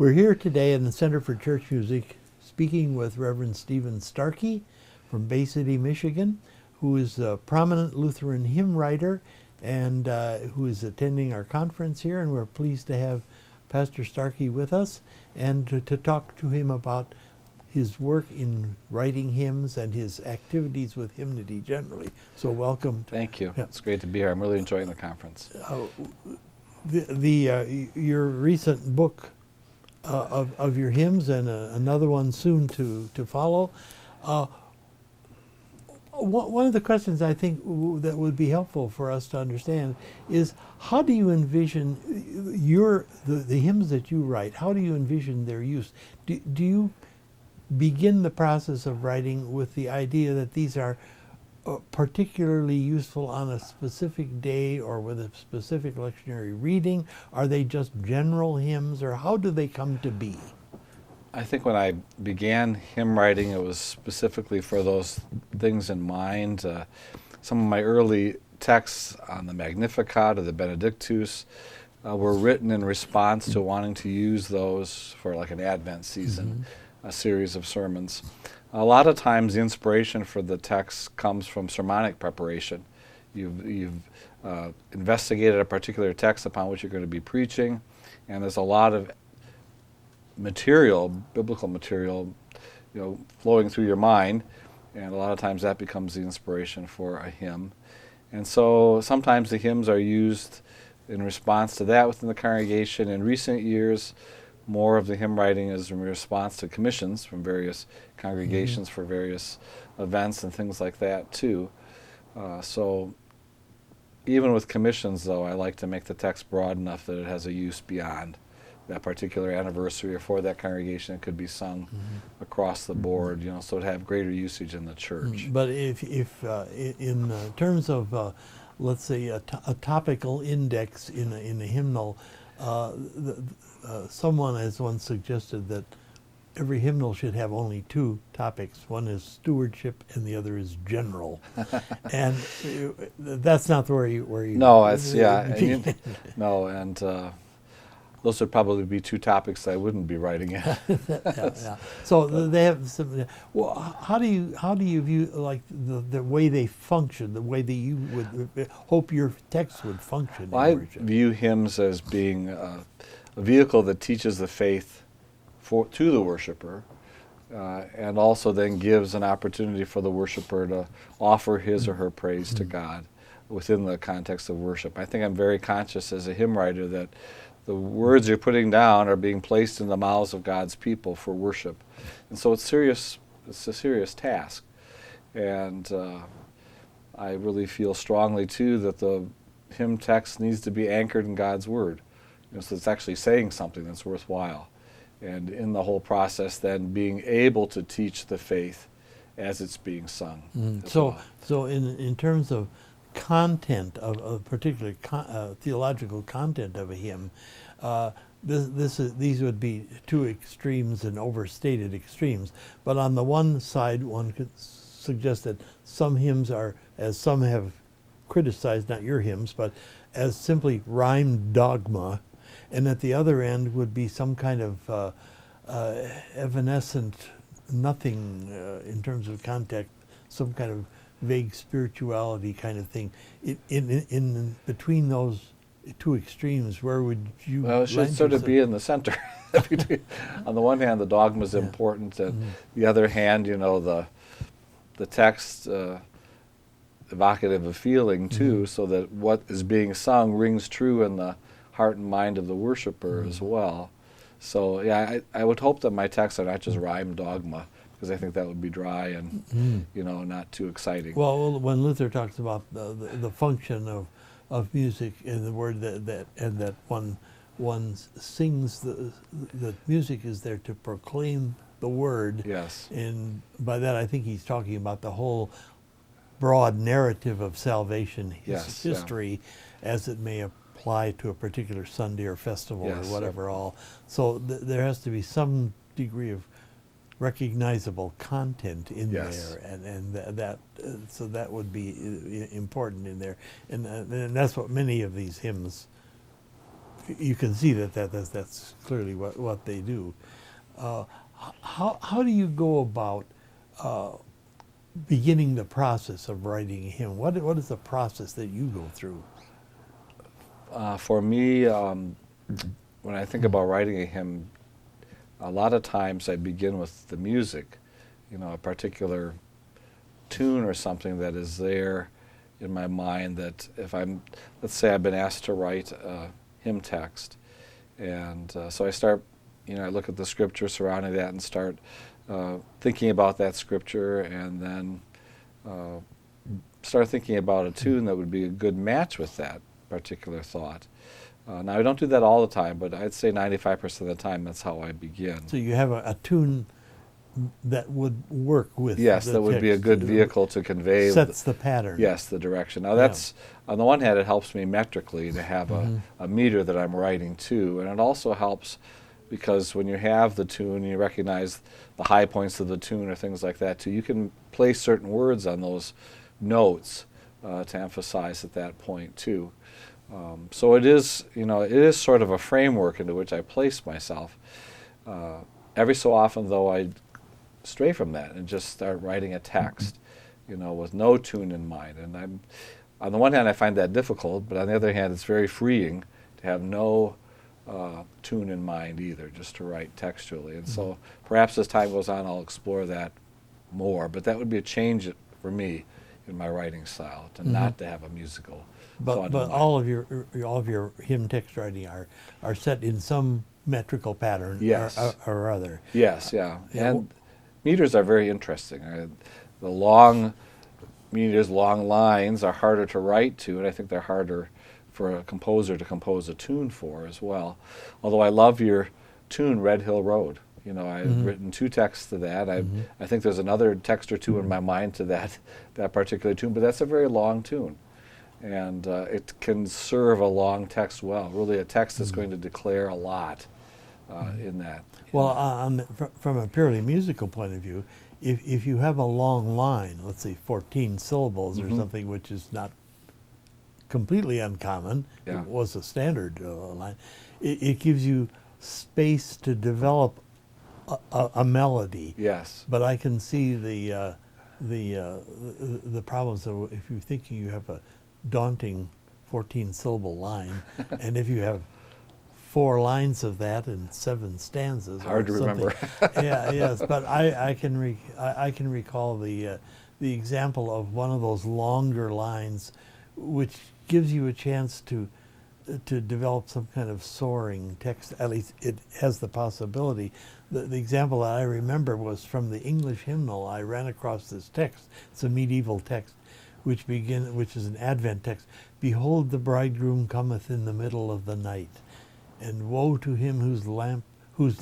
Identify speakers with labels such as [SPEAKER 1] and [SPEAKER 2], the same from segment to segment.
[SPEAKER 1] We're here today in the Center for Church Music speaking with Reverend Stephen Starke from Bay City, Michigan, who is a prominent Lutheran hymn writer and who is attending our conference here. And we're pleased to have Pastor Starke with us and to talk to him about his work in writing hymns and his activities with hymnody generally. So welcome.
[SPEAKER 2] Thank you.
[SPEAKER 1] Yeah.
[SPEAKER 2] It's great to be here. I'm really enjoying the conference.
[SPEAKER 1] Your recent book of your hymns and another one soon to follow. One of the questions I think that would be helpful for us to understand is, how do you envision the hymns that you write? How do you envision their use? Do you begin the process of writing with the idea that these are particularly useful on a specific day or with a specific lectionary reading? Are they just general hymns, or how do they come to be?
[SPEAKER 2] I think when I began hymn writing, it was specifically for those things in mind. Some of my early texts on the Magnificat or the Benedictus were written in response to wanting to use those for like an Advent season, a series of sermons. A lot of times the inspiration for the text comes from sermonic preparation. You've investigated a particular text upon which you're going to be preaching, and there's a lot of material, biblical material, flowing through your mind, and a lot of times that becomes the inspiration for a hymn. And so sometimes the hymns are used in response to that within the congregation. In recent years, more of the hymn writing is in response to commissions from various congregations for various events and things like that too. So even with commissions, though, I like to make the text broad enough that it has a use beyond that particular anniversary, or for that congregation it could be sung across the board, so it have greater usage in the church.
[SPEAKER 1] But if in terms of let's say a topical index in a hymnal, someone has once suggested that every hymnal should have only two topics. One is stewardship and the other is general. And that's not where you
[SPEAKER 2] No, it's no, and those would probably be two topics I wouldn't be writing in.
[SPEAKER 1] Yeah. So they have some. Well, how do you view like the way they function, the way that you would hope your text would function?
[SPEAKER 2] Well, I view hymns as being a vehicle that teaches the faith to the worshiper, and also then gives an opportunity for the worshiper to offer his or her praise to God within the context of worship. I think I'm very conscious as a hymn writer that the words you're putting down are being placed in the mouths of God's people for worship. And so it's serious. It's a serious task. And I really feel strongly, too, that the hymn text needs to be anchored in God's Word. So it's actually saying something that's worthwhile. And in the whole process, then being able to teach the faith as it's being sung.
[SPEAKER 1] So in terms of content of particular theological content of a hymn, these would be two extremes and overstated extremes. But on the one side, one could suggest that some hymns are, as some have criticized, not your hymns, but as simply rhymed dogma, and at the other end would be some kind of evanescent nothing in terms of content, some kind of vague spirituality kind of thing. In between those two extremes, where would you?
[SPEAKER 2] Well, it should sort of be in the center. On the one hand, the dogma is important, and the other hand, the text evocative of feeling too, so that what is being sung rings true in the heart and mind of the worshiper as well. So yeah, I would hope that my texts are not just rhyme dogma, because I think that would be dry and not too exciting.
[SPEAKER 1] Well, when Luther talks about the function of music and the word that one sings, the music is there to proclaim the word.
[SPEAKER 2] Yes.
[SPEAKER 1] And by that I think he's talking about the whole broad narrative of salvation history as it may apply to a particular Sunday or festival or whatever all. So there has to be some degree of recognizable content in there, and so that would be important in there, and that's what many of these hymns you can see that's clearly what they do. Uh, how do you go about beginning the process of writing a hymn? What is the process that you go through?
[SPEAKER 2] For me, when I think about writing a hymn, a lot of times I begin with the music, a particular tune or something that is there in my mind that let's say I've been asked to write a hymn text, and so I start, I look at the scripture surrounding that and start thinking about that scripture, and then start thinking about a tune that would be a good match with that particular thought. Now, I don't do that all the time, but I'd say 95% of the time that's how I begin.
[SPEAKER 1] So you have a tune that would work with
[SPEAKER 2] Yes,
[SPEAKER 1] the
[SPEAKER 2] that would be a
[SPEAKER 1] text,
[SPEAKER 2] good vehicle to convey.
[SPEAKER 1] Sets the pattern.
[SPEAKER 2] Yes, the direction. Now, that's, on the one hand, it helps me metrically to have a meter that I'm writing to, and it also helps because when you have the tune and you recognize the high points of the tune or things like that too, you can place certain words on those notes to emphasize at that point too. So it is, it is sort of a framework into which I place myself. Every so often, though, I stray from that and just start writing a text, with no tune in mind. And on the one hand, I find that difficult, but on the other hand, it's very freeing to have no tune in mind either, just to write textually. And so perhaps as time goes on, I'll explore that more. But that would be a change for me in my writing style, to not to have a musical.
[SPEAKER 1] But all of your hymn text writing are set in some metrical pattern,
[SPEAKER 2] yes,
[SPEAKER 1] or other.
[SPEAKER 2] Yes, yeah. And meters are very interesting. The long meters, long lines are harder to write to, and I think they're harder for a composer to compose a tune for as well. Although I love your tune, Red Hill Road. I've written 2 texts to that. I think there's another text or 2 in my mind to that particular tune, but that's a very long tune. And it can serve a long text well. Really, a text that's going to declare a lot in that.
[SPEAKER 1] Well, from a purely musical point of view, if you have a long line, let's say 14 syllables or something, which is not completely uncommon, it was a standard line, it gives you space to develop a melody.
[SPEAKER 2] Yes.
[SPEAKER 1] But I can see the problems of if you're thinking you have a daunting 14-syllable line, and if you have 4 lines of that and 7 stanzas.
[SPEAKER 2] Hard to remember.
[SPEAKER 1] Yes, but I can recall the example of one of those longer lines, which gives you a chance to develop some kind of soaring text. At least it has the possibility. The example that I remember was from the English hymnal. I ran across this text. It's a medieval text, which is an Advent text. Behold, the bridegroom cometh in the middle of the night, and woe to him whose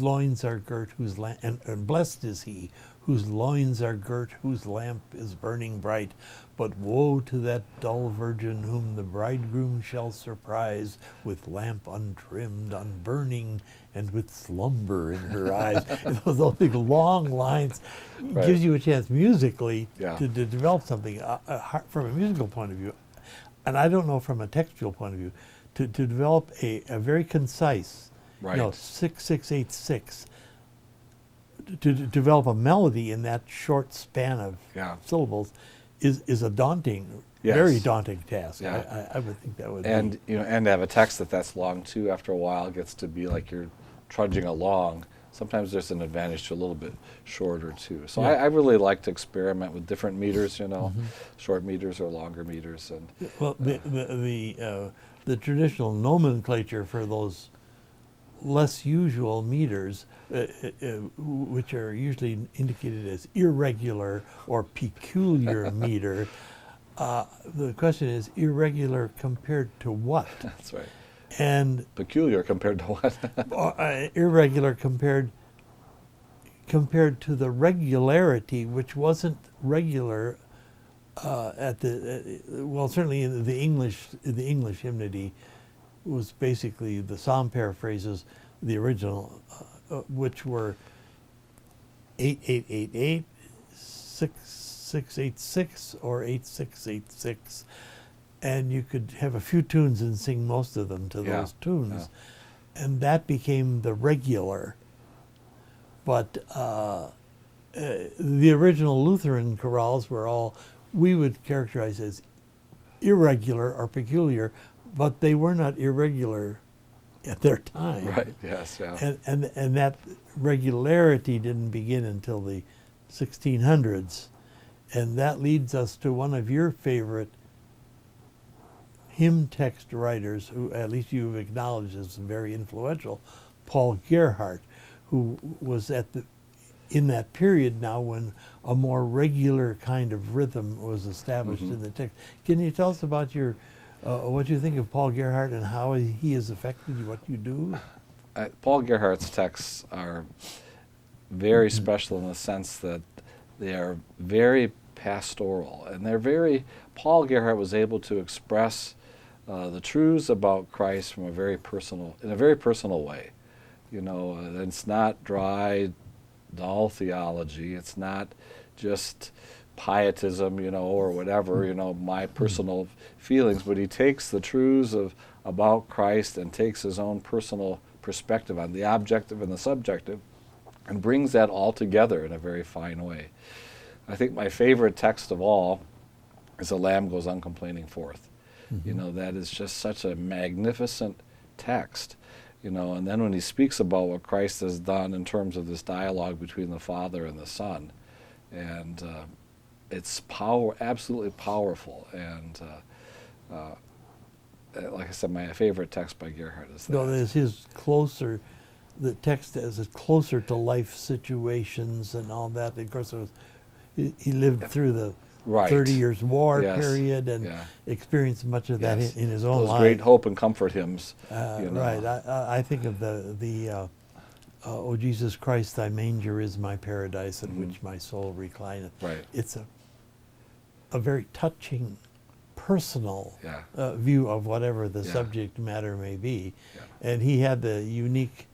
[SPEAKER 1] loins are girt, and blessed is he whose loins are girt, whose lamp is burning bright. But woe to that dull virgin whom the bridegroom shall surprise with lamp untrimmed, unburning, and with slumber in her eyes. Those big long lines gives you a chance musically to develop something from a musical point of view. And I don't know from a textual point of view, to develop a very concise, 6-6-8-6, to develop a melody in that short span of syllables is a daunting, very daunting task.
[SPEAKER 2] Yeah.
[SPEAKER 1] I would think that would
[SPEAKER 2] and
[SPEAKER 1] be.
[SPEAKER 2] And to have a text that's long too, after a while it gets to be like you're trudging along. Sometimes there's an advantage to a little bit shorter too. So I really like to experiment with different meters, short meters or longer meters. And
[SPEAKER 1] well, the traditional nomenclature for those less usual meters, which are usually indicated as irregular or peculiar meter. The question is irregular compared to what?
[SPEAKER 2] That's right.
[SPEAKER 1] And
[SPEAKER 2] peculiar compared to what?
[SPEAKER 1] Irregular compared to the regularity, which wasn't regular certainly in the English hymnody was basically the psalm paraphrases, the original, which were 8-8-8-8, 6-6-8-6, or 8-6-8-6. and you could have a few tunes and sing most of them to
[SPEAKER 2] Yeah,
[SPEAKER 1] those tunes, and that became the regular. But the original Lutheran chorales were all we would characterize as irregular or peculiar, but they were not irregular at their time.
[SPEAKER 2] Right. Yes. Yeah.
[SPEAKER 1] And that regularity didn't begin until the 1600s. And that leads us to one of your favorite hymn text writers, who at least you've acknowledged as very influential, Paul Gerhardt, who was in that period now when a more regular kind of rhythm was established in the text. Can you tell us about your what you think of Paul Gerhardt and how he has affected what you do?
[SPEAKER 2] Paul Gerhardt's texts are very special in the sense that they are very pastoral, and Paul Gerhardt was able to express the truths about Christ in a very personal way. You know, it's not dry, dull theology. It's not just pietism, you know, or whatever, you know, my personal feelings, but he takes the truths about Christ and takes his own personal perspective on the objective and the subjective and brings that all together in a very fine way. I think my favorite text of all is "The Lamb Goes Uncomplaining Forth." You know, that is just such a magnificent text, you know, and then when he speaks about what Christ has done in terms of this dialogue between the Father and the Son, and it's absolutely powerful, and like I said, my favorite text by Gerhardt is that.
[SPEAKER 1] No, is his closer, the text is closer to life situations and all that. Of course, he lived through the
[SPEAKER 2] Right.
[SPEAKER 1] 30 Years war
[SPEAKER 2] Yes.
[SPEAKER 1] period and experienced much of that
[SPEAKER 2] Yes.
[SPEAKER 1] in his own
[SPEAKER 2] Those
[SPEAKER 1] life.
[SPEAKER 2] great hope and comfort hymns. You know.
[SPEAKER 1] Right. I think of "O Jesus Christ, thy manger is my paradise, in which my soul reclineth."
[SPEAKER 2] Right.
[SPEAKER 1] It's a very touching, personal
[SPEAKER 2] Yeah.
[SPEAKER 1] view of whatever the
[SPEAKER 2] Yeah.
[SPEAKER 1] subject matter may be.
[SPEAKER 2] Yeah.
[SPEAKER 1] And he had the unique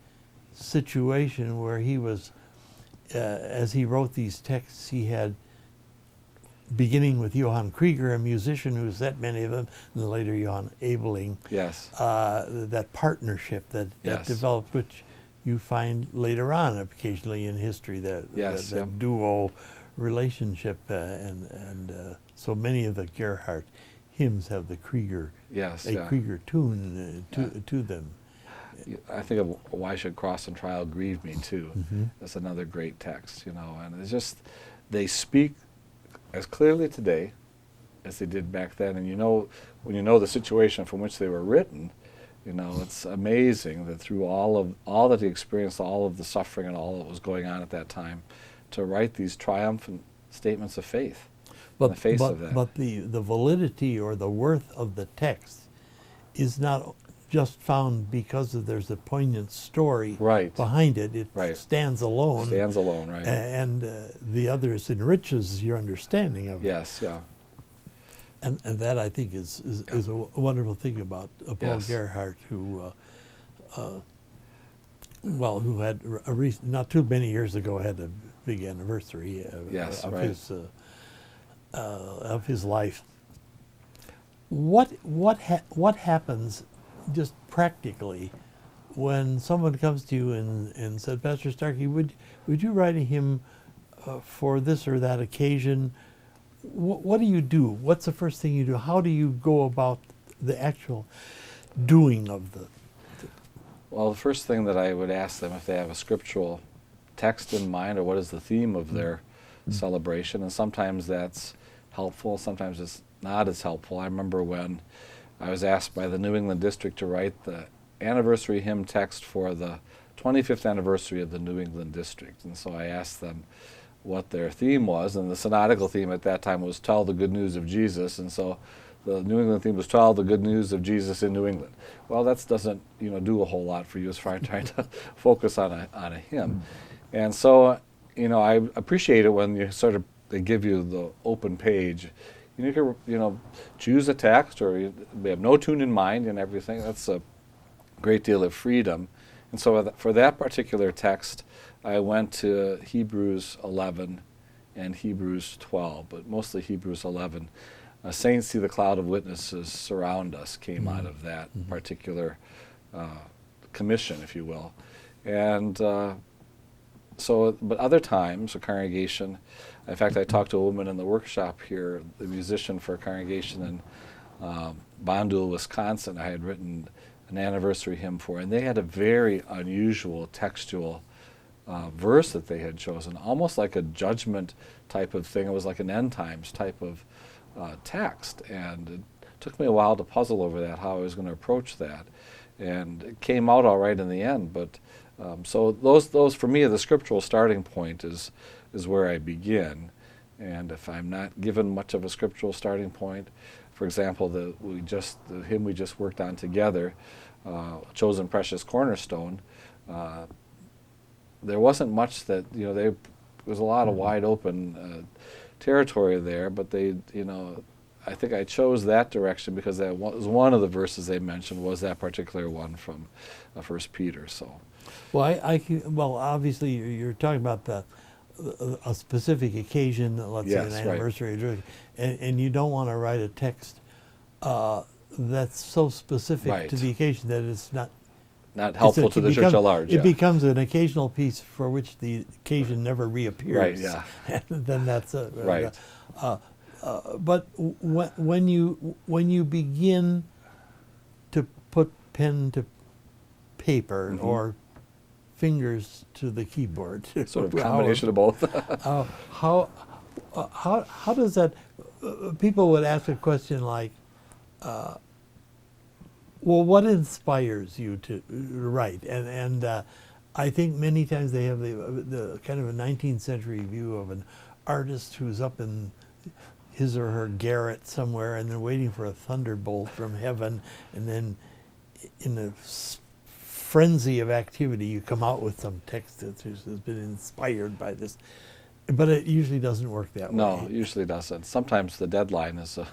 [SPEAKER 1] situation where he was, as he wrote these texts, he had, beginning with Johann Krieger, a musician who set many of them, and then later Johann Ebeling,
[SPEAKER 2] Yes.
[SPEAKER 1] that partnership that
[SPEAKER 2] Yes.
[SPEAKER 1] developed, which you find later on occasionally in history, that
[SPEAKER 2] Yes,
[SPEAKER 1] that
[SPEAKER 2] yeah.
[SPEAKER 1] duo relationship, and so many of the Gerhardt hymns have the Krieger,
[SPEAKER 2] Yes.
[SPEAKER 1] a
[SPEAKER 2] Yeah.
[SPEAKER 1] Krieger tune to them.
[SPEAKER 2] I think of "Why Should Cross and Trial Grieve Me" too.
[SPEAKER 1] Mm-hmm.
[SPEAKER 2] That's another great text, you know, and it's just they speak as clearly today as they did back then. And you know, when you know the situation from which they were written, you know, it's amazing that through all that he experienced, all of the suffering and all that was going on at that time, to write these triumphant statements of faith in the face of that.
[SPEAKER 1] But the validity or the worth of the text is not just found because there's a poignant story
[SPEAKER 2] Right.
[SPEAKER 1] behind it. It
[SPEAKER 2] Right.
[SPEAKER 1] stands alone.
[SPEAKER 2] Stands alone, right?
[SPEAKER 1] And the others enriches your understanding of it.
[SPEAKER 2] Yes, yeah.
[SPEAKER 1] And that, I think, is a wonderful thing about Paul
[SPEAKER 2] Yes.
[SPEAKER 1] Gerhardt, who had not too many years ago had a big anniversary
[SPEAKER 2] Yes,
[SPEAKER 1] of
[SPEAKER 2] right.
[SPEAKER 1] his life. What happens just practically when someone comes to you and said, "Pastor Starke, would you write a hymn for this or that occasion?" What do you do? What's the first thing you do? How do you go about the actual doing of the?
[SPEAKER 2] Well, the first thing that I would ask them if they have a scriptural text in mind, or what is the theme of their celebration, and sometimes that's helpful, sometimes it's not as helpful. I remember when I was asked by the New England district to write the anniversary hymn text for the 25th anniversary of the New England district, and so I asked them what their theme was, and the synodical theme at that time was "Tell the Good News of Jesus," and so the New England theme was "Tell the Good News of Jesus in New England." Well, that doesn't do a whole lot for you as far as trying to focus on a hymn, and so I appreciate it when they give you the open page. You can choose a text, or they have no tune in mind and everything. That's a great deal of freedom, and so for that particular text, I went to Hebrews 11 and Hebrews 12, but mostly Hebrews 11. Saints see the cloud of witnesses surround us came out of that particular commission, if you will. And but other times, a congregation, in fact, I talked to a woman in the workshop here, the musician for a congregation in Bondul, Wisconsin, I had written an anniversary hymn for, and they had a very unusual textual verse that they had chosen, almost like a judgment type of thing. It was like an end times type of text, and it took me a while to puzzle over that, how I was going to approach that, and it came out all right in the end. But so those for me, the scriptural starting point is where I begin. And if I'm not given much of a scriptural starting point, for example, the hymn we just worked on together, Chosen Precious Cornerstone, there wasn't much that, there was a lot of wide open territory there, but I think I chose that direction because that was one of the verses they mentioned, was that particular one from 1 Peter. So,
[SPEAKER 1] well, obviously you're talking about a specific occasion, let's say an anniversary, right. And you don't want to write a text that's so specific to the occasion that it's not
[SPEAKER 2] helpful to the church at large.
[SPEAKER 1] It becomes an occasional piece for which the occasion never reappears.
[SPEAKER 2] Right. Yeah.
[SPEAKER 1] And then that's
[SPEAKER 2] right.
[SPEAKER 1] But when you begin to put pen to paper or fingers to the keyboard,
[SPEAKER 2] sort of combination of both.
[SPEAKER 1] How does that? People would ask a question like, "Well, what inspires you to write?" And I think many times they have the kind of a 19th century view of an artist who's up in his or her garret somewhere, and they're waiting for a thunderbolt from heaven, and then in a frenzy of activity, you come out with some text that has been inspired by this. But it usually doesn't work that way.
[SPEAKER 2] No, it usually doesn't. Sometimes the deadline is a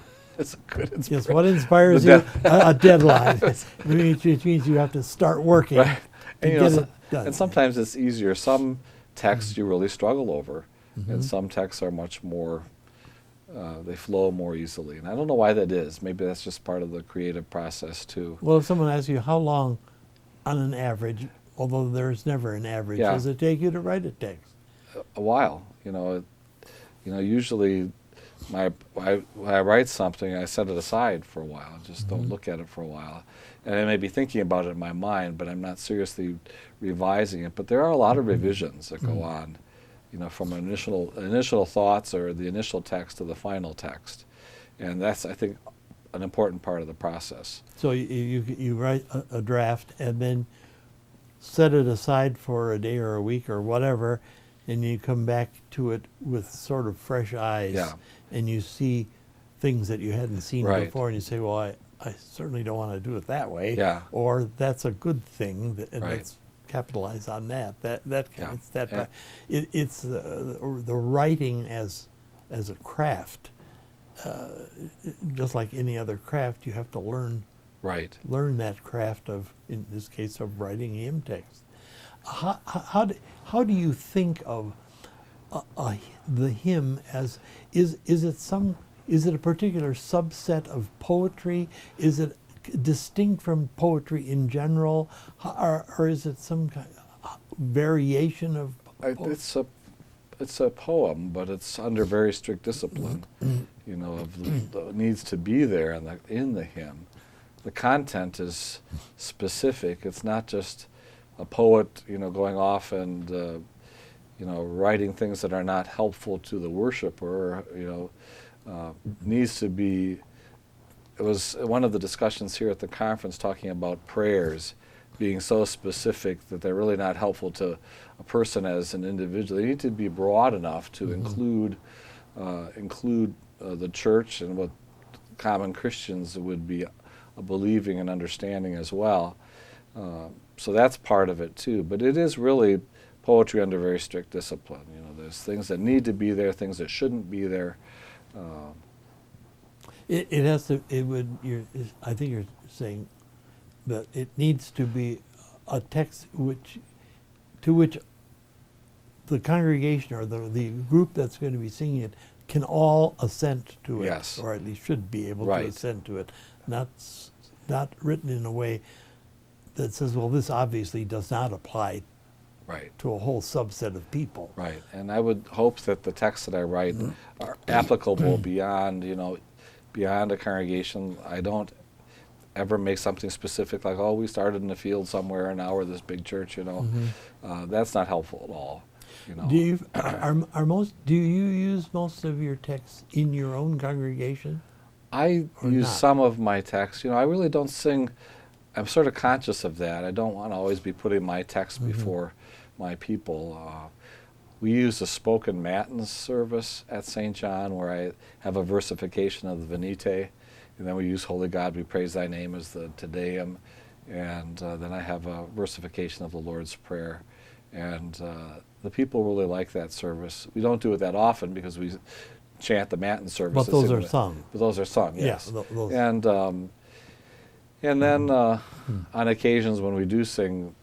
[SPEAKER 2] good inspiration.
[SPEAKER 1] Yes, what inspires you? A deadline. Which means you have to start working to get it done.
[SPEAKER 2] And sometimes it's easier. Some texts you really struggle over, and some texts are much more, they flow more easily. And I don't know why that is. Maybe that's just part of the creative process too.
[SPEAKER 1] Well, if someone asks you how long, on an average, although there's never an average, does it take you to write a text?
[SPEAKER 2] A while. Usually when I write something, I set it aside for a while. Just don't look at it for a while. And I may be thinking about it in my mind, but I'm not seriously revising it. But there are a lot of revisions that go on, from initial thoughts or the initial text to the final text. And that's, I think, an important part of the process.
[SPEAKER 1] So you write a draft and then set it aside for a day or a week or whatever, and you come back to it with sort of fresh eyes, and you see things that you hadn't seen before, and you say, well, I certainly don't want to do it that way, or that's a good thing, and let's capitalize on that. It's the writing as a craft. Just like any other craft, you have to learn that craft of, in this case, of writing hymn text. How do you think of the hymn as is it a particular subset of poetry? Is it distinct from poetry in general, or is it some kind of variation of poetry?
[SPEAKER 2] It's a poem, but it's under very strict discipline. It needs to be there in the hymn. The content is specific. It's not just a poet, going off and writing things that are not helpful to the worshiper. Needs to be. It was one of the discussions here at the conference talking about prayers being so specific that they're really not helpful to a person as an individual. They need to be broad enough to include the church and what common Christians would be believing and understanding as well. So that's part of it too. But it is really poetry under very strict discipline. There's things that need to be there, things that shouldn't be there.
[SPEAKER 1] It has to. It would. I think you're saying that it needs to be a text to which the congregation or the group that's going to be singing it can all assent to it,
[SPEAKER 2] Yes.
[SPEAKER 1] or at least should be able
[SPEAKER 2] Right.
[SPEAKER 1] to assent to it, not written in a way that says, well, this obviously does not apply
[SPEAKER 2] Right.
[SPEAKER 1] to a whole subset of people.
[SPEAKER 2] Right. And I would hope that the texts that I write are applicable beyond, beyond a congregation. I don't ever make something specific like, oh, we started in the field somewhere and now we're this big church, That's not helpful at all.
[SPEAKER 1] Do you do you use most of your texts in your own congregation?
[SPEAKER 2] I
[SPEAKER 1] Or
[SPEAKER 2] use
[SPEAKER 1] not?
[SPEAKER 2] some of my texts. I really don't sing. I'm sort of conscious of that. I don't want to always be putting my text before my people. We use a spoken matins service at St. John where I have a versification of the Venite, and then we use Holy God, we praise thy name as the Te Deum, and then I have a versification of the Lord's Prayer. And the people really like that service. We don't do it that often because we chant the matin services.
[SPEAKER 1] But those are sung.
[SPEAKER 2] But those are sung, yes.
[SPEAKER 1] Yeah, those.
[SPEAKER 2] And then on occasions when we do sing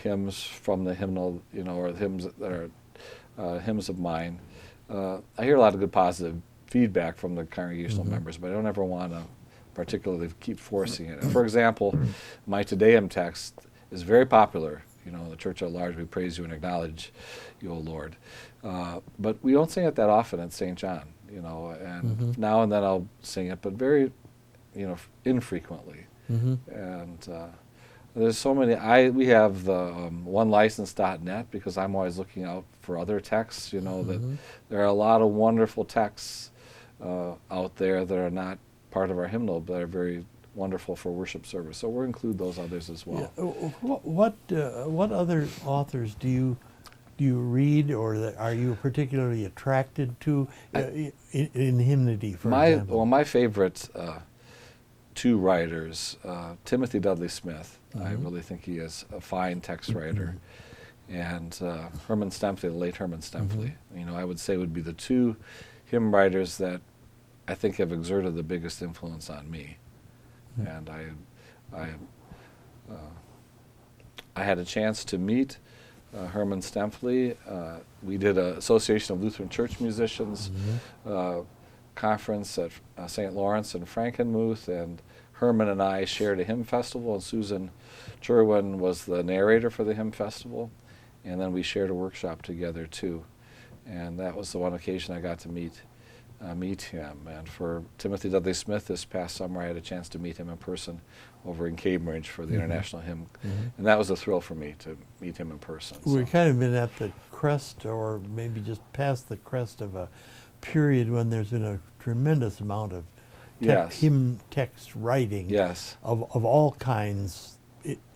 [SPEAKER 2] hymns from the hymnal, or hymns that are hymns of mine, I hear a lot of good positive feedback from the congregational members, but I don't ever want to particularly keep forcing it. For example, my Te Deum text is very popular. The church at large, we praise you and acknowledge you, O Lord. But we don't sing it that often at St. John, and now and then I'll sing it, but very, infrequently. And there's so many. We have the onelicense.net because I'm always looking out for other texts. That there are a lot of wonderful texts out there that are not part of our hymnal, but are very wonderful for worship service. So we'll include those others as well.
[SPEAKER 1] Yeah. What other authors do you read, or that are you particularly attracted to in hymnody, for example?
[SPEAKER 2] Well, my favorite two writers, Timothy Dudley Smith. I really think he is a fine text writer, and Herman Stempfli, the late Herman Stempfli. I would say would be the two hymn writers that I think have exerted the biggest influence on me. And I had a chance to meet Herman Stempfli. We did an Association of Lutheran Church Musicians conference at St. Lawrence in Frankenmuth, and Herman and I shared a hymn festival, and Susan Cherwin was the narrator for the hymn festival, and then we shared a workshop together too. And that was the one occasion I got to meet him. And for Timothy Dudley Smith, this past summer I had a chance to meet him in person over in Cambridge for the International Hymn, and that was a thrill for me to meet him in person.
[SPEAKER 1] We've kind of been at the crest, or maybe just past the crest, of a period when there's been a tremendous amount of hymn text writing of all kinds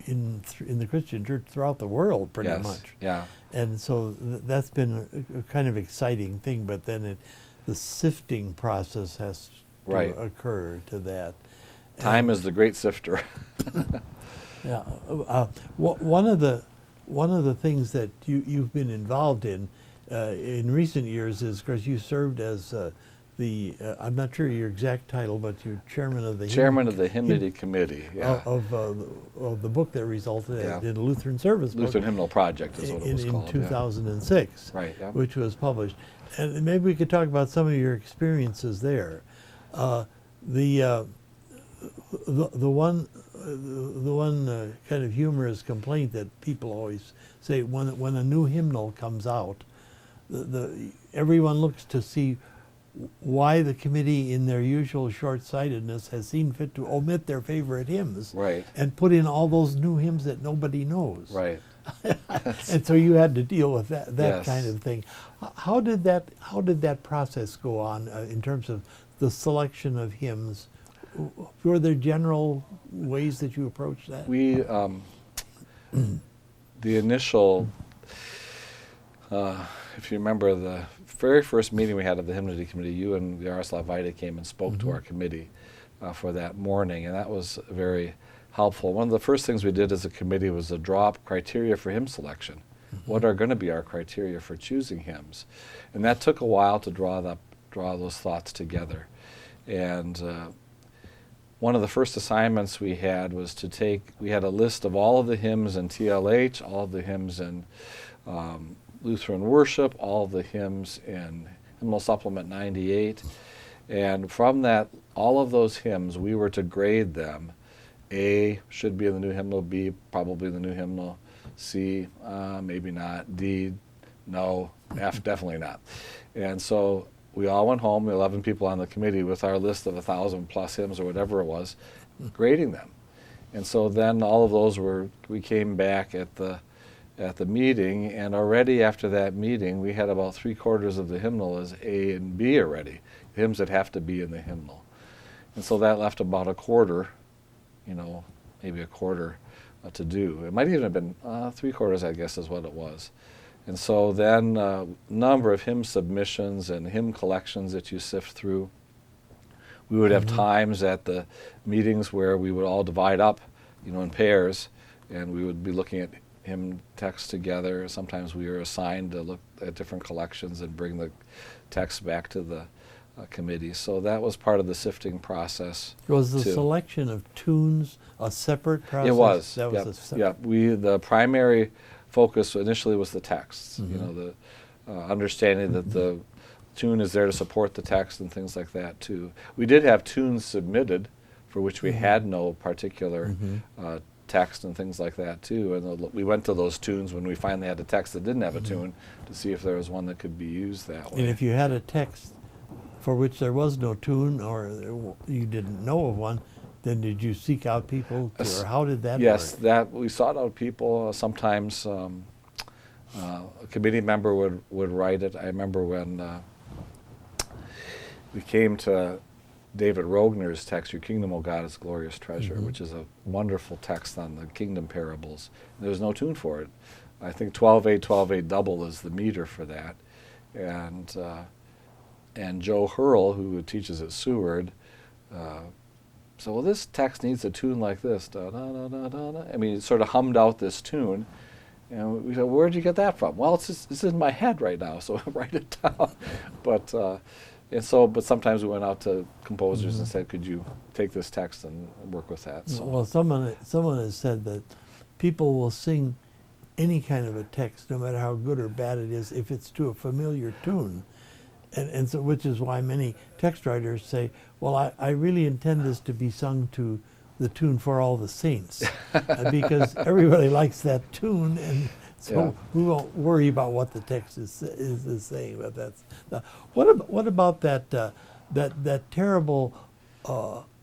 [SPEAKER 1] in the Christian church throughout the world, pretty much.
[SPEAKER 2] Yeah.
[SPEAKER 1] And so that's been a kind of exciting thing, but then the sifting process has to occur to that.
[SPEAKER 2] Time is the great sifter.
[SPEAKER 1] Yeah. One of the things that you've been involved in recent years is, of course, you served as I'm not sure your exact title, but you're chairman of the
[SPEAKER 2] Hymnody Committee. Yeah.
[SPEAKER 1] Of the book that resulted in a Lutheran Service book.
[SPEAKER 2] Lutheran Hymnal Project is what it was called.
[SPEAKER 1] In 2006,
[SPEAKER 2] right? Yeah.
[SPEAKER 1] Which was published, and maybe we could talk about some of your experiences there. The one kind of humorous complaint that people always say when a new hymnal comes out, everyone looks to see why the committee, in their usual short-sightedness, has seen fit to omit their favorite hymns and put in all those new hymns that nobody knows.
[SPEAKER 2] Right.
[SPEAKER 1] And so you had to deal with that kind of thing. How did that process go on in terms of the selection of hymns? Were there general ways that you approached that?
[SPEAKER 2] We, the initial, if you remember, the very first meeting we had of the Hymnody Committee, you and Yaroslav Vaida came and spoke to our committee for that morning, and that was very helpful. One of the first things we did as a committee was to draw up criteria for hymn selection. What are going to be our criteria for choosing hymns? And that took a while to draw those thoughts together. And one of the first assignments we had was we had a list of all of the hymns in TLH, all of the hymns in Lutheran worship, all of the hymns in Hymnal Supplement 98. And from that, all of those hymns, we were to grade them. A should be in the new hymnal, B probably in the new hymnal, C maybe not, D no, F definitely not. And so we all went home, the 11 people on the committee, with our list of 1,000 plus hymns or whatever it was, grading them. And so then all of those we came back at the meeting, and already after that meeting, we had about 3/4 of the hymnal as A and B already, hymns that have to be in the hymnal. And so that left about a quarter, maybe a quarter to do. It might even have been 3/4, I guess, is what it was. And so then a number of hymn submissions and hymn collections that you sift through. We would have times at the meetings where we would all divide up, in pairs, and we would be looking at hymn texts together. Sometimes we were assigned to look at different collections and bring the text back to the committee. So that was part of the sifting process.
[SPEAKER 1] Was the
[SPEAKER 2] too.
[SPEAKER 1] selection of tunes a separate process?
[SPEAKER 2] It was.
[SPEAKER 1] That was
[SPEAKER 2] Yep.
[SPEAKER 1] a separate.
[SPEAKER 2] The primary focus initially was the texts. The understanding that the tune is there to support the text and things like that too. We did have tunes submitted for which we had no particular text and things like that too. And we went to those tunes when we finally had a text that didn't have a tune to see if there was one that could be used that way.
[SPEAKER 1] And if you had a text for which there was no tune, or you didn't know of one, then did you seek out people, or how did that
[SPEAKER 2] Yes,
[SPEAKER 1] work?
[SPEAKER 2] that we sought out people. Sometimes a committee member would write it. I remember when we came to David Rogner's text, "Your Kingdom, O God, is Glorious Treasure," which is a wonderful text on the kingdom parables. There was no tune for it. I think 12/8, 12/8 double is the meter for that. And Joe Hurl, who teaches at Seward, so, well, this text needs a tune like this. Da, da, da, da, da, da. I mean, it sort of hummed out this tune. And we said, where'd you get that from? Well, it's in my head right now, so write it down. But sometimes we went out to composers and said, could you take this text and work with that? So.
[SPEAKER 1] Well, someone has said that people will sing any kind of a text, no matter how good or bad it is, if it's to a familiar tune. And so, which is why many text writers say, well, I really intend this to be sung to the tune For All the Saints, because everybody likes that tune, and so we won't worry about what the text is saying. But that's what about that terrible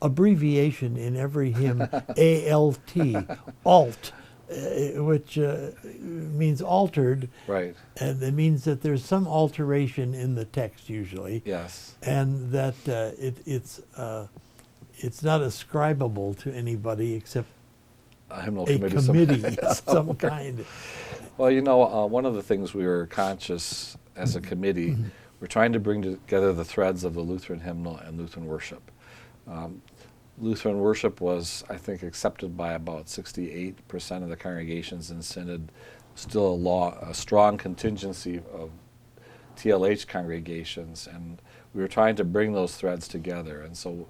[SPEAKER 1] abbreviation in every hymn, alt, which means altered,
[SPEAKER 2] right?
[SPEAKER 1] And it means that there's some alteration in the text usually.
[SPEAKER 2] Yes.
[SPEAKER 1] And that it's not ascribable to anybody except
[SPEAKER 2] A hymnal
[SPEAKER 1] a committee of some
[SPEAKER 2] somewhere.
[SPEAKER 1] kind.
[SPEAKER 2] Well, one of the things we were conscious as a committee, we're trying to bring together the threads of the Lutheran hymnal and Lutheran worship. Lutheran worship was, I think, accepted by about 68% of the congregations in Synod. Still a strong contingency of TLH congregations, and we were trying to bring those threads together. And so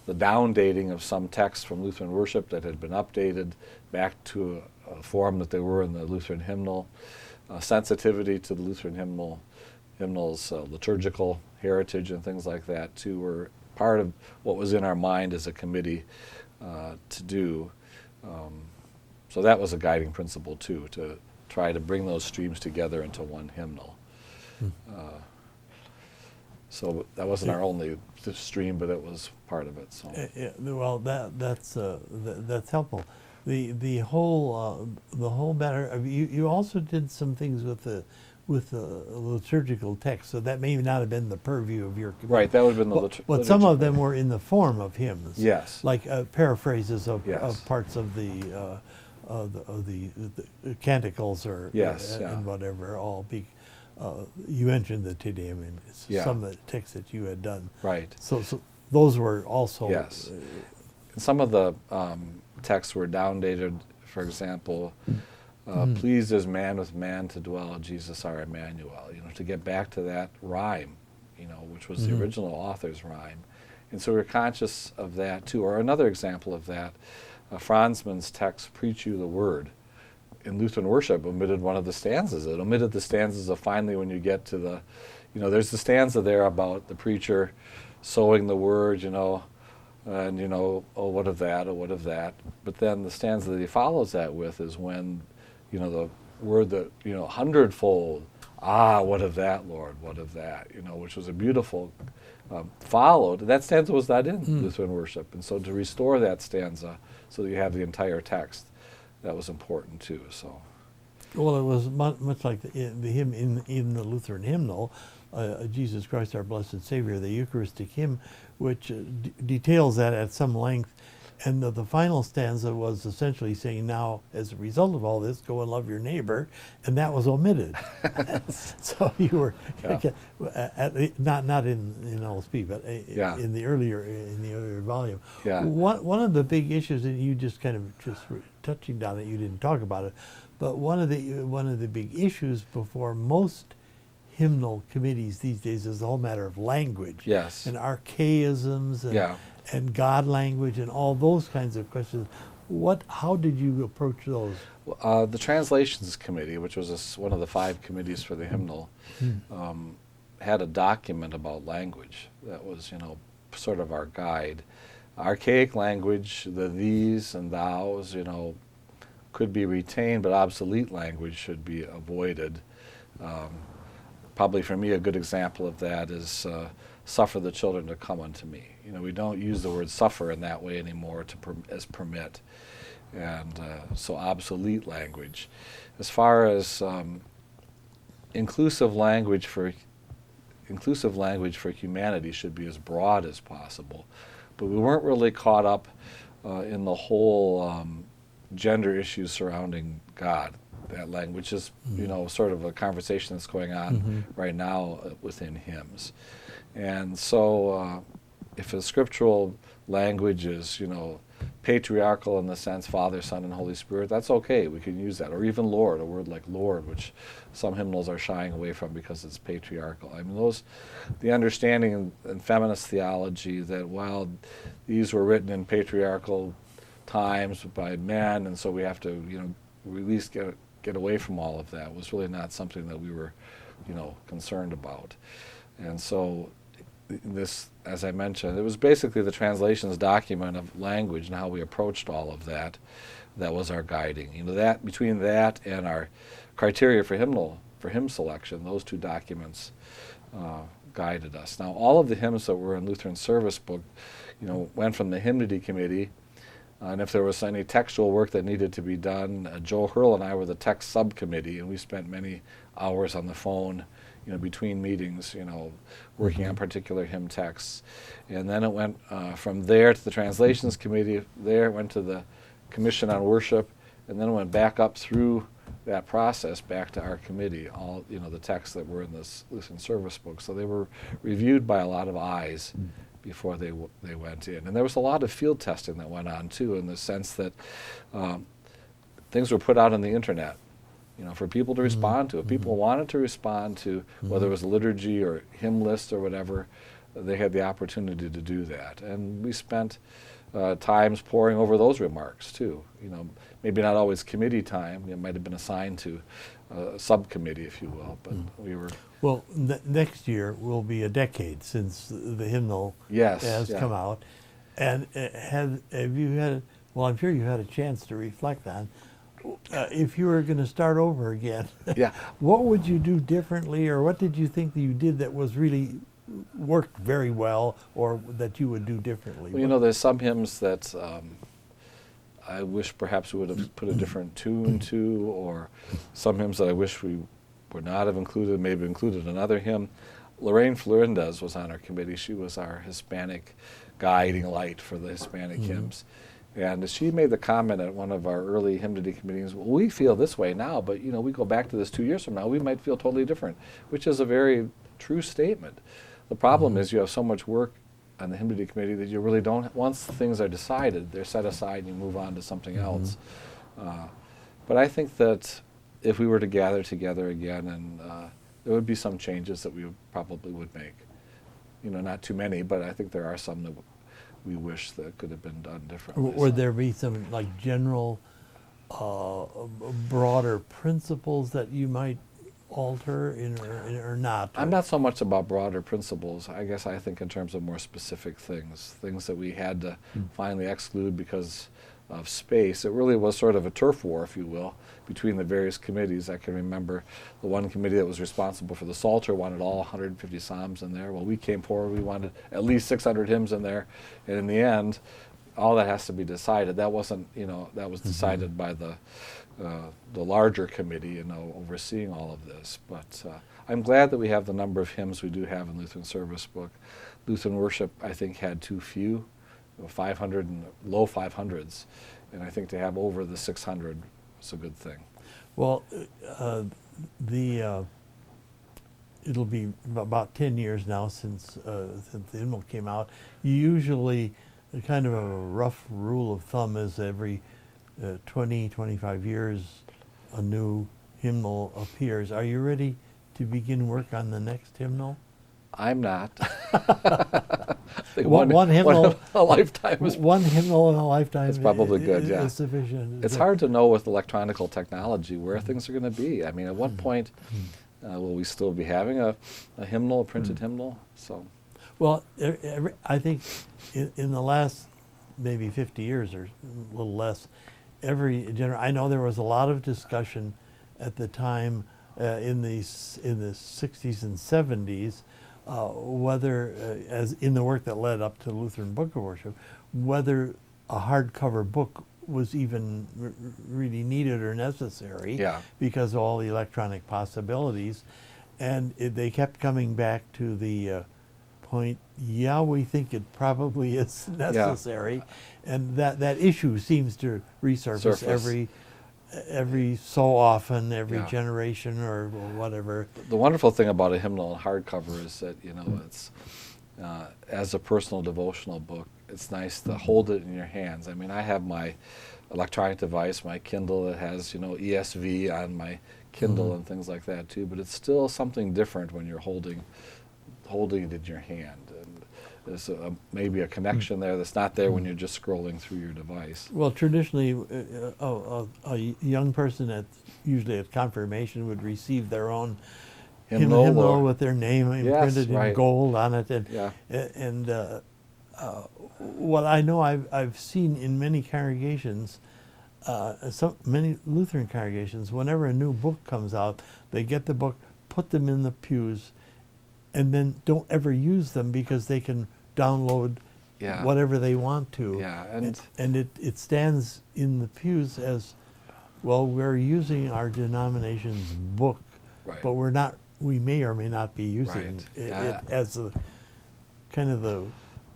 [SPEAKER 2] the downdating of some texts from Lutheran worship that had been updated back to a form that they were in the Lutheran hymnal, sensitivity to the Lutheran hymnal's liturgical heritage and things like that too were part of what was in our mind as a committee to do. So that was a guiding principle too, to try to bring those streams together into one hymnal. So that wasn't our only stream, but it was part of it. So
[SPEAKER 1] Well, that's helpful. The whole matter. You also did some things with the liturgical text, so that may not have been the purview of your committee.
[SPEAKER 2] Right, that would have been the
[SPEAKER 1] But some of them were in the form of hymns.
[SPEAKER 2] Yes.
[SPEAKER 1] Like paraphrases of
[SPEAKER 2] Yes.
[SPEAKER 1] parts of the canticles or
[SPEAKER 2] Yes,
[SPEAKER 1] and whatever. You mentioned the Te Deum in some of the texts that you had done.
[SPEAKER 2] Right.
[SPEAKER 1] So those were also.
[SPEAKER 2] Yes. And some of the texts were downdated. For example, pleased as man with man to dwell, Jesus our Emmanuel. To get back to that rhyme, which was the original author's rhyme, and so we're conscious of that too. Or another example of that, Franzmann's text, "Preach you the word," in Lutheran worship omitted one of the stanzas. It omitted the stanzas of "finally when you get to the, there's the stanza there about the preacher sowing the word, and oh, what of that, oh, what of that. But then the stanza that he follows that with is when, the word that, hundredfold, ah, what of that, Lord, what of that, which was a beautiful followed. That stanza was not in Lutheran worship. And so to restore that stanza so that you have the entire text, that was important too. So.
[SPEAKER 1] Well, it was much like the hymn in the Lutheran hymnal, Jesus Christ our blessed Savior, the Eucharistic hymn, which details that at some length. And the final stanza was essentially saying, now, as a result of all this, go and love your neighbor, and that was omitted. So you were, not in LSP, but in the earlier volume.
[SPEAKER 2] Yeah.
[SPEAKER 1] One of the big issues, and you just kind of touching on it, you didn't talk about it, but one of the big issues before most hymnal committees these days is the whole matter of language.
[SPEAKER 2] Yes.
[SPEAKER 1] And archaisms and God language and all those kinds of questions. How did you approach those?
[SPEAKER 2] The Translations Committee, which was one of the 5 committees for the hymnal, had a document about language that was, sort of our guide. Archaic language, the these and thous, could be retained, but obsolete language should be avoided. Probably for me, a good example of that is suffer the children to come unto me. We don't use the word suffer in that way anymore as permit. And so obsolete language. As far as inclusive language for humanity should be as broad as possible. But we weren't really caught up in the whole gender issues surrounding God. That language is, sort of a conversation that's going on right now within hymns. And so if a scriptural language is, patriarchal in the sense Father, Son, and Holy Spirit, that's okay. We can use that. Or even Lord, a word like Lord, which some hymnals are shying away from because it's patriarchal. I mean, the understanding in feminist theology that while these were written in patriarchal times by men, and so we have to, at least get away from all of that, was really not something that we were, concerned about. And so this, as I mentioned, it was basically the translations document of language and how we approached all of that. That was our guiding. That between that and our criteria for hymn selection, those 2 documents guided us. Now, all of the hymns that were in Lutheran Service Book, went from the hymnody committee. And if there was any textual work that needed to be done, Joe Hurl and I were the text subcommittee, and we spent many hours on the phone, between meetings, working on particular hymn texts. And then it went from there to the Translations Committee. There it went to the Commission on Worship, and then it went back up through that process back to our committee, all, the texts that were in this Lutheran Service Book. So they were reviewed by a lot of eyes before they went in. And there was a lot of field testing that went on, too, in the sense that things were put out on the internet, for people to respond to. If people wanted to respond to whether it was liturgy or hymn list or whatever, they had the opportunity to do that. And we spent times poring over those remarks, too. Maybe not always committee time. It might have been assigned to a subcommittee, if you will, but we were...
[SPEAKER 1] Well, next year will be a decade since the hymnal has come out. And have you had, well, I'm sure you had a chance to reflect on, if you were going to start over again, what would you do differently, or what did you think that you did that was really worked very well, or that you would do differently?
[SPEAKER 2] Well, there's some hymns that I wish perhaps we would have put a different tune to, or some hymns that I wish we would not have included, maybe included another hymn. Lorraine Florindez was on our committee. She was our Hispanic guiding light for the Hispanic hymns. And she made the comment at one of our early hymnody committees, well, we feel this way now, but we go back to this 2 years from now, we might feel totally different, which is a very true statement. The problem is you have so much work on the hymnody committee that you really don't, once things are decided, they're set aside and you move on to something else. But I think that if we were to gather together again, and there would be some changes that we probably would make. Not too many, but I think there are some that we wish that could have been done differently.
[SPEAKER 1] Would there be some general, broader principles that you might alter or not?
[SPEAKER 2] I'm not so much about broader principles. I guess I think in terms of more specific things that we had to finally exclude because of space. It really was sort of a turf war, if you will, between the various committees. I can remember the one committee that was responsible for the Psalter wanted all 150 psalms in there. Well, we came forward, we wanted at least 600 hymns in there, and in the end, all that has to be decided. That wasn't, that was decided by the larger committee, overseeing all of this. But I'm glad that we have the number of hymns we do have in Lutheran Service Book. Lutheran Worship, I think, had too few, 500 and low 500s, and I think to have over the 600 is a good thing.
[SPEAKER 1] Well, it'll be about 10 years now since the hymnal came out. Usually, kind of a rough rule of thumb is every 20, 25 years, a new hymnal appears. Are you ready to begin work on the next hymnal?
[SPEAKER 2] I'm not. I think
[SPEAKER 1] one hymnal,
[SPEAKER 2] a lifetime is
[SPEAKER 1] one hymnal in a lifetime.
[SPEAKER 2] It's probably good. Yeah,
[SPEAKER 1] is sufficient.
[SPEAKER 2] It's hard to know with electronic technology where things are going to be. I mean, at what point will we still be having a hymnal, a printed hymnal? So,
[SPEAKER 1] well, I think in the last maybe 50 years or a little less, I know there was a lot of discussion at the time in the 60s and 70s. Whether, as in the work that led up to Lutheran Book of Worship, whether a hardcover book was even really needed or necessary, because of all the electronic possibilities. And they kept coming back to the point, we think it probably is necessary. And that issue seems to resurface every so often, every generation or whatever.
[SPEAKER 2] The wonderful thing about a hymnal in hardcover is that, it's, as a personal devotional book, it's nice to hold it in your hands. I mean, I have my electronic device, my Kindle that has, ESV on my Kindle and things like that too, but it's still something different when you're holding it in your hand. And there's maybe a connection there that's not there when you're just scrolling through your device.
[SPEAKER 1] Well, traditionally, a young person usually at confirmation would receive their own hymnal with their name printed in gold on it. And what I know I've seen in many congregations, many Lutheran congregations, whenever a new book comes out, they get the book, put them in the pews, and then don't ever use them because they can download whatever they want to. And it stands in the pews as, well, we're using our denomination's book, but we may or may not be using it as a kind of the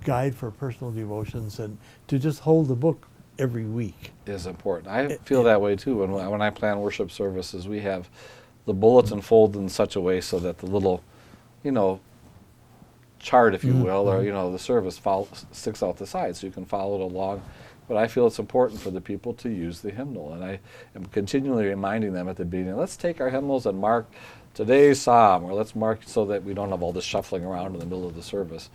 [SPEAKER 1] guide for personal devotions, and to just hold the book every week
[SPEAKER 2] is important. I feel that way too. When I plan worship services, we have the bulletin folded in such a way so that the little, chart, if you will, or the service sticks out the side, so you can follow it along. But I feel it's important for the people to use the hymnal, and I am continually reminding them at the beginning, let's take our hymnals and mark today's psalm, or let's mark so that we don't have all this shuffling around in the middle of the service.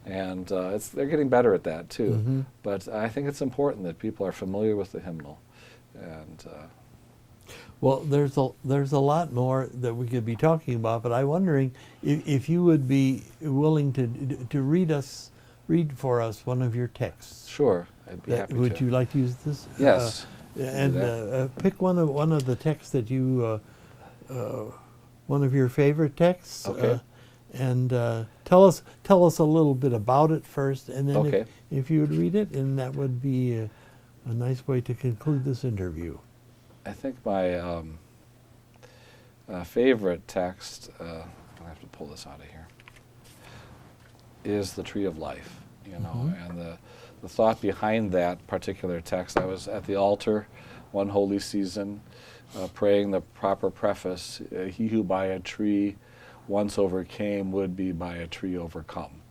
[SPEAKER 2] And they're getting better at that too. But I think it's important that people are familiar with the hymnal. And
[SPEAKER 1] well, there's a lot more that we could be talking about, but I'm wondering if you would be willing to read for us one of your texts.
[SPEAKER 2] Sure, I'd be happy to.
[SPEAKER 1] Would you like to use this?
[SPEAKER 2] Yes.
[SPEAKER 1] And pick one of the texts that you one of your favorite texts.
[SPEAKER 2] Okay.
[SPEAKER 1] And tell us a little bit about it first, and then if you would read it, and that would be a nice way to conclude this interview.
[SPEAKER 2] I think my favorite text, I'll have to pull this out of here, is the Tree of Life. And the thought behind that particular text. I was at the altar one holy season, praying the proper preface: "He who by a tree once overcame would be by a tree overcome."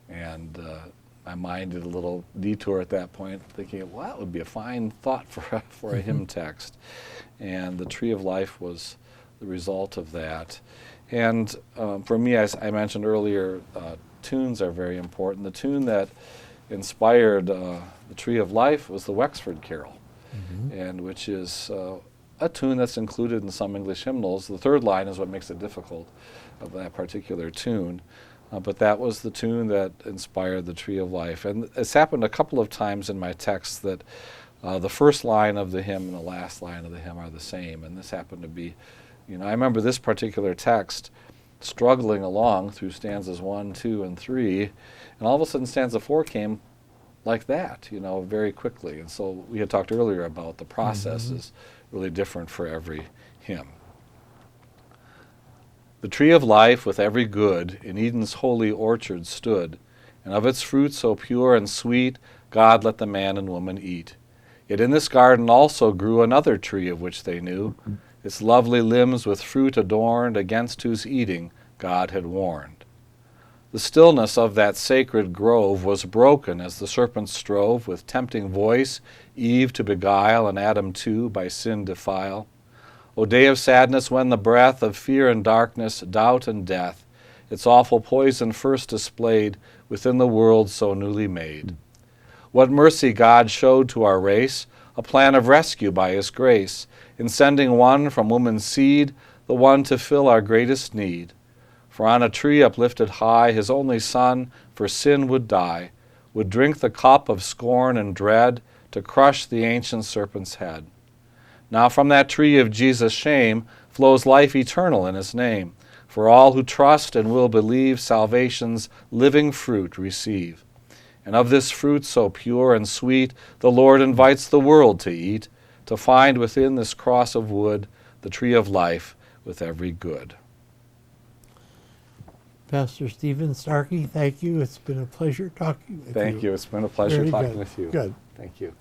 [SPEAKER 2] And my mind did a little detour at that point, thinking, well, that would be a fine thought for a hymn text. And the Tree of Life was the result of that. And for me, as I mentioned earlier, tunes are very important. The tune that inspired the Tree of Life was the Wexford Carol, and which is a tune that's included in some English hymnals. The third line is what makes it difficult of that particular tune. But that was the tune that inspired the Tree of Life. And it's happened a couple of times in my text that the first line of the hymn and the last line of the hymn are the same. And this happened to be, I remember this particular text struggling along through stanzas 1, 2, and 3. And all of a sudden stanza 4 came like that, very quickly. And so we had talked earlier about the process is really different for every hymn. The tree of life with every good in Eden's holy orchard stood, and of its fruit so pure and sweet God let the man and woman eat. Yet in this garden also grew another tree of which they knew, its lovely limbs with fruit adorned, against whose eating God had warned. The stillness of that sacred grove was broken as the serpent strove with tempting voice Eve to beguile and Adam too by sin defile. O day of sadness, when the breath of fear and darkness, doubt and death, its awful poison first displayed within the world so newly made. What mercy God showed to our race, a plan of rescue by his grace, in sending one from woman's seed, the one to fill our greatest need. For on a tree uplifted high, his only Son for sin would die, would drink the cup of scorn and dread to crush the ancient serpent's head. Now from that tree of Jesus' shame flows life eternal in his name. For all who trust and will believe, salvation's living fruit receive. And of this fruit so pure and sweet, the Lord invites the world to eat, to find within this cross of wood the tree of life with every good.
[SPEAKER 1] Pastor Stephen Starke, thank you. It's been a pleasure talking with you.
[SPEAKER 2] Thank you. It's been a pleasure
[SPEAKER 1] Very
[SPEAKER 2] talking
[SPEAKER 1] good.
[SPEAKER 2] with you.
[SPEAKER 1] Good.
[SPEAKER 2] Thank you.